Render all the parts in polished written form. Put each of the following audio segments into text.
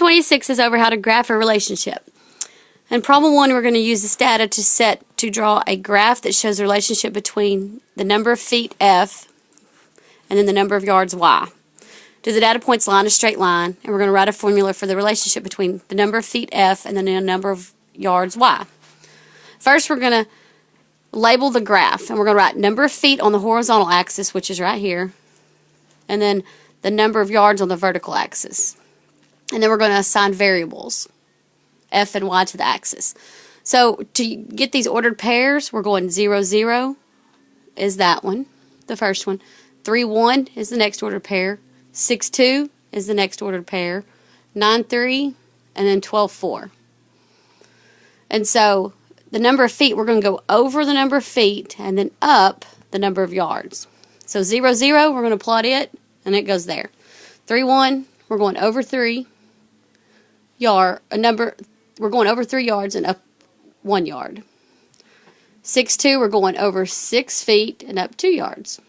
26 is over how to graph a relationship. In problem 1, we're going to use this data to draw a graph that shows the relationship between the number of feet f and then the number of yards y. Do the data points line a straight line, and we're going to write a formula for the relationship between the number of feet f and then the number of yards y. First, we're going to label the graph, and we're going to write number of feet on the horizontal axis, which is right here, and then the number of yards on the vertical axis. And then we're going to assign variables, f and y, to the axis. So to get these ordered pairs, we're going 0, 0 is that one, the first one. 3, 1 is the next ordered pair. 6, 2 is the next ordered pair. 9, 3, and then 12, 4. And so the number of feet, we're going to go over the number of feet and then up the number of yards. So 0, 0, we're going to plot it, and it goes there. 3, 1, we're going over 3 we're going over 3 yards and up 1 yard. 6, 2, we're going over 6 feet and up 2 yards.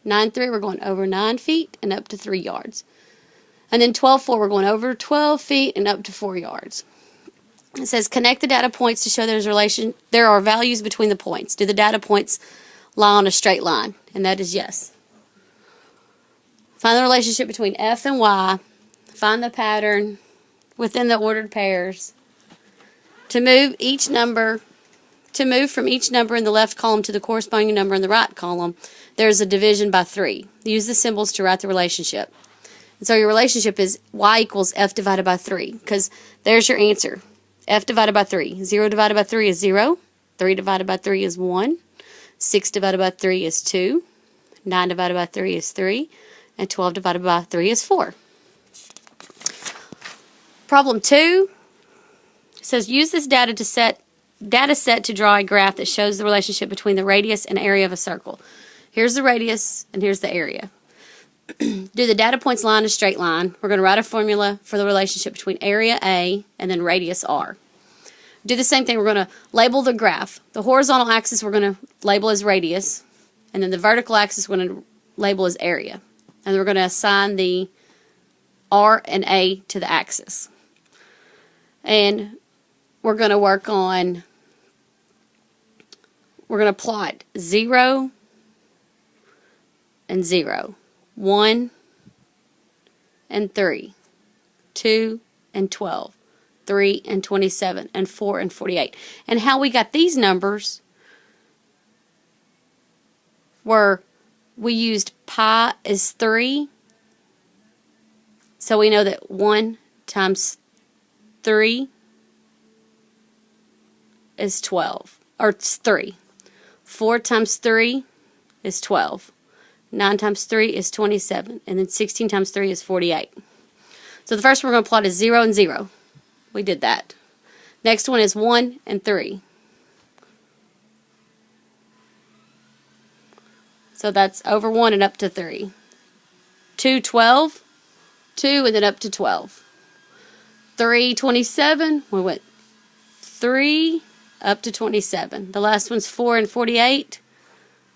9, 3, we're going over 9 feet and up to 3 yards. And then 12, 4, we're going over 12 feet and up to 4 yards. It says connect the data points to show there are values between the points. Do the data points lie on a straight line? And that is yes. Find the relationship between f and y. Find the pattern within the ordered pairs. To move from each number in the left column to the corresponding number in the right column, there is a division by 3. Use the symbols to write the relationship. And so your relationship is y equals f divided by 3, because there's your answer. F divided by 3. 0 divided by 3 is 0. 3 divided by 3 is 1. 6 divided by 3 is 2. 9 divided by 3 is 3. And 12 divided by 3 is 4. Problem 2 says use this data set to draw a graph that shows the relationship between the radius and area of a circle. Here's the radius and here's the area. Do the data points line a straight line? We're going to write a formula for the relationship between area A and then radius R. Do the same thing. We're going to label the graph. The horizontal axis we're going to label as radius, and then the vertical axis we're going to label as area. And we're going to assign the R and A to the axis. And we're going to we're going to plot 0 and 0. 1 and 3, 2 and 12, 3 and 27, and 4 and 48. And how we got these numbers were we used pi as 3. So we know that 1 times 3 is 12, or it's 3. 4 times 3 is 12. 9 times 3 is 27, and then 16 times 3 is 48. So the first one we're going to plot is 0 and 0. We did that. Next one is 1 and 3. So that's over 1 and up to 3. 2, 12, 2, and then up to 12. 3, 27, we went 3 up to 27. The last one's 4 and 48.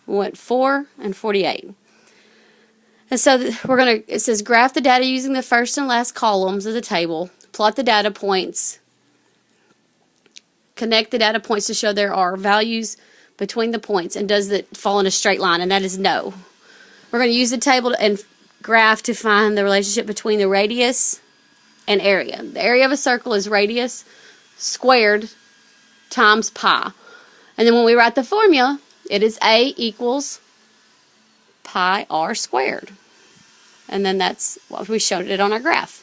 We went 4 and 48. And so it says graph the data using the first and last columns of the table. Plot the data points. Connect the data points to show there are values between the points. And does it fall in a straight line? And that is no. We're going to use the table and graph to find the relationship between the radius and area. The area of a circle is radius squared times pi. And then when we write the formula, it is A equals pi r squared. And then that's what we showed it on our graph.